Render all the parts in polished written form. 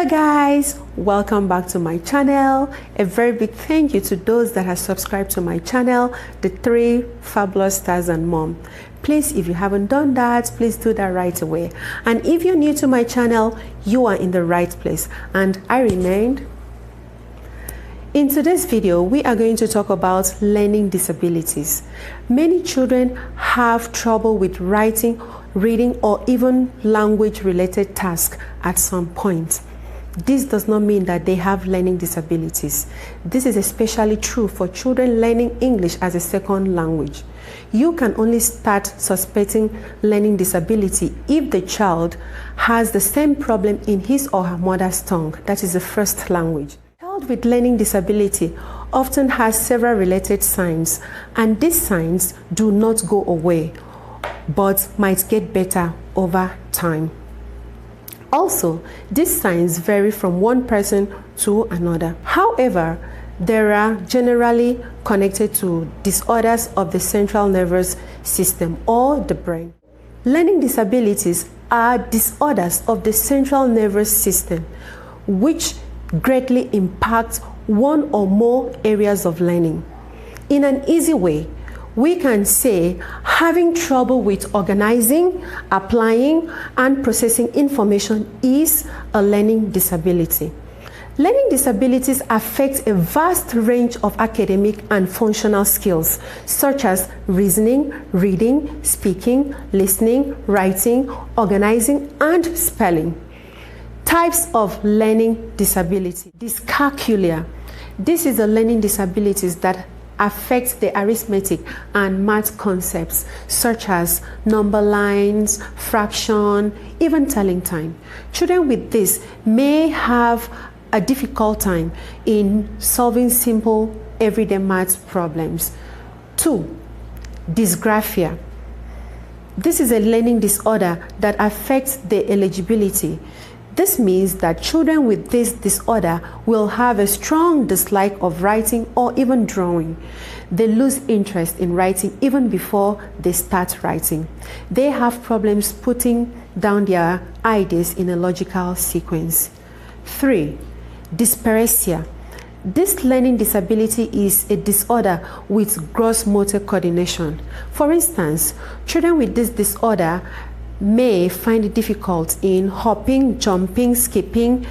Hello guys, welcome back to my channel. A very big thank you to those that have subscribed to my channel, the 3 fabulous stars and mom. Please, if you haven't done that, please do that right away. And if you're new to my channel, you are in the right place, and I remained. In today's video, we are going to talk about learning disabilities. Many children have trouble with writing, reading, or even language-related tasks at some point. This does not mean that they have learning disabilities. This is especially true for children learning English as a second language. You can only start suspecting learning disability if the child has the same problem in his or her mother's tongue, that is the first language. Child with learning disability often has several related signs, and these signs do not go away but might get better over time. Also, these signs vary from one person to another. However, they are generally connected to disorders of the central nervous system or the brain. Learning disabilities are disorders of the central nervous system which greatly impact one or more areas of learning. In an easy way, we can say having trouble with organizing, applying, and processing information is a learning disability. Learning disabilities affect a vast range of academic and functional skills, such as reasoning, reading, speaking, listening, writing, organizing, and spelling. Types of learning disability. Dyscalculia. This is a learning disabilities that affect the arithmetic and math concepts such as number lines, fraction, even telling time. Children with this may have a difficult time in solving simple everyday math problems. 2. Dysgraphia. This is a learning disorder that affects the eligibility. This means that children with this disorder will have a strong dislike of writing or even drawing. They lose interest in writing even before they start writing. They have problems putting down their ideas in a logical sequence. 3. Dyspraxia. This learning disability is a disorder with gross motor coordination. For instance, children with this disorder may find it difficult in hopping, jumping, skipping,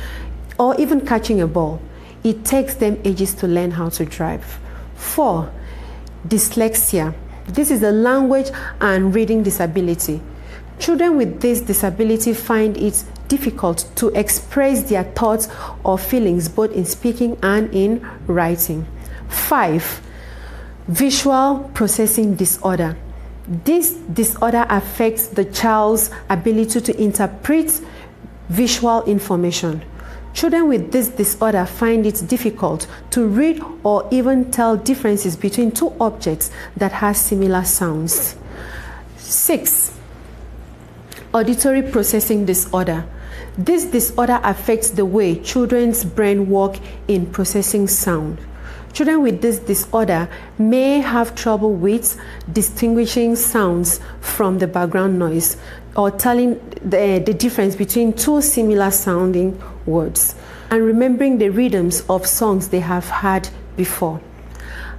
or even catching a ball. It takes them ages to learn how to drive. 4. Dyslexia. This is a language and reading disability. Children with this disability find it difficult to express their thoughts or feelings both in speaking and in writing. 5. Visual processing disorder. This disorder affects the child's ability to interpret visual information. Children with this disorder find it difficult to read or even tell differences between two objects that have similar sounds. 6. Auditory processing disorder. This disorder affects the way children's brain work in processing sound. Children with this disorder may have trouble with distinguishing sounds from the background noise or telling the difference between two similar sounding words and remembering the rhythms of songs they have heard before.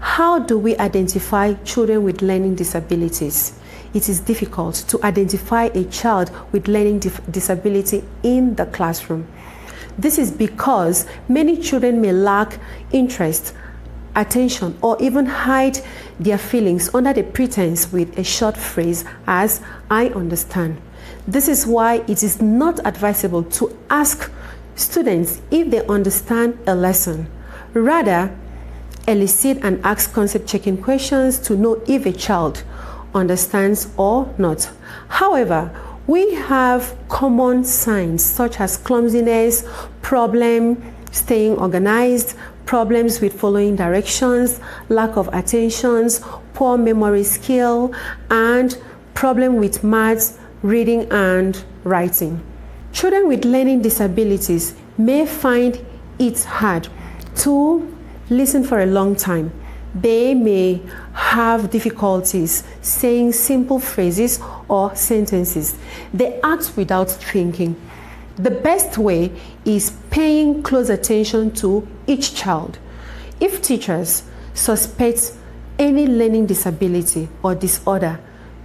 How do we identify children with learning disabilities? It is difficult to identify a child with learning disability in the classroom. This is because many children may lack interest, attention, or even hide their feelings under the pretense with a short phrase as "I understand." This is why it is not advisable to ask students if they understand a lesson. Rather, elicit and ask concept checking questions to know if a child understands or not. However, we have common signs such as clumsiness, problem staying organized, problems with following directions, lack of attentions, poor memory skill, and problem with maths, reading, and writing. Children with learning disabilities may find it hard to listen for a long time. They may have difficulties saying simple phrases or sentences. They act without thinking. The best way is paying close attention to each child. If teachers suspect any learning disability or disorder,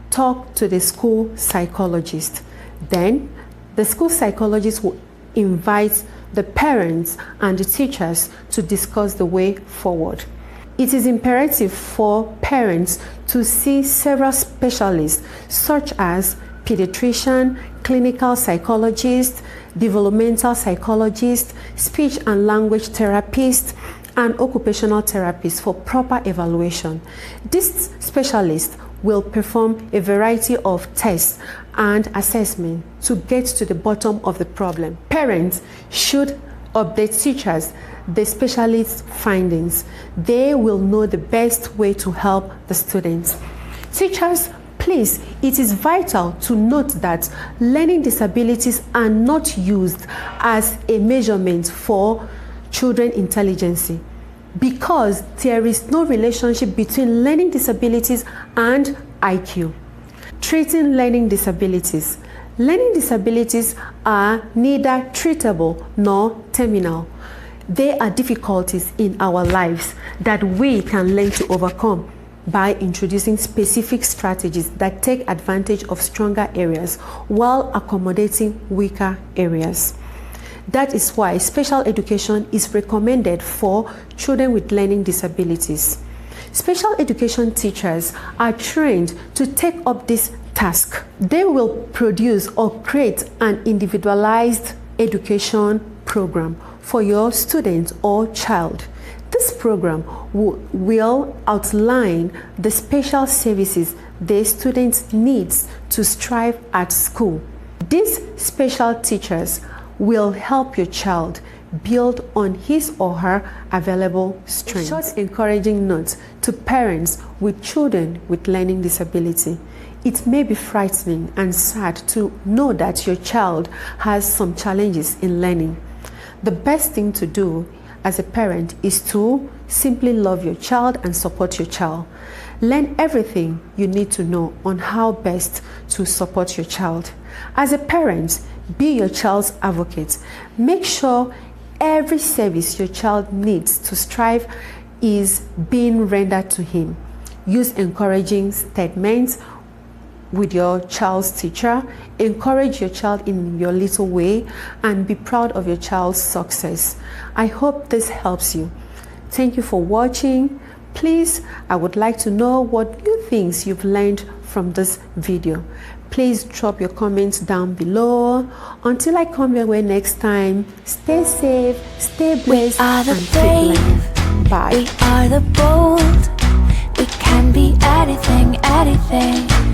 talk to the school psychologist. Then the school psychologist will invite the parents and the teachers to discuss the way forward. It is imperative for parents to see several specialists such as pediatrician, clinical psychologist, developmental psychologist, speech and language therapist, and occupational therapist for proper evaluation. This specialist will perform a variety of tests and assessment to get to the bottom of the problem. Parents should update teachers the specialist's findings. They will know the best way to help the students. Teachers, please, it is vital to note that learning disabilities are not used as a measurement for children's intelligence, because there is no relationship between learning disabilities and IQ. Treating learning disabilities. Learning disabilities are neither treatable nor terminal. They are difficulties in our lives that we can learn to overcome by introducing specific strategies that take advantage of stronger areas while accommodating weaker areas. That is why special education is recommended for children with learning disabilities. Special education teachers are trained to take up this task. They will produce or create an individualized education program for your student or child. This program will outline the special services the student needs to strive at school. These special teachers will help your child build on his or her available strengths. A short encouraging note to parents with children with learning disability. It may be frightening and sad to know that your child has some challenges in learning. The best thing to do as a parent is to simply love your child and support your child. Learn everything you need to know on how best to support your child. As a parent, be your child's advocate. Make sure every service your child needs to strive is being rendered to him. Use encouraging statements with your child's teacher. Encourage your child in your little way and be proud of your child's success. I hope this helps you. Thank you for watching. Please, I would like to know what new things you've learned from this video. Please drop your comments down below. Until I come your way next time, stay safe, stay blessed, and keep learning. Bye. We are the bold. We can be anything, anything.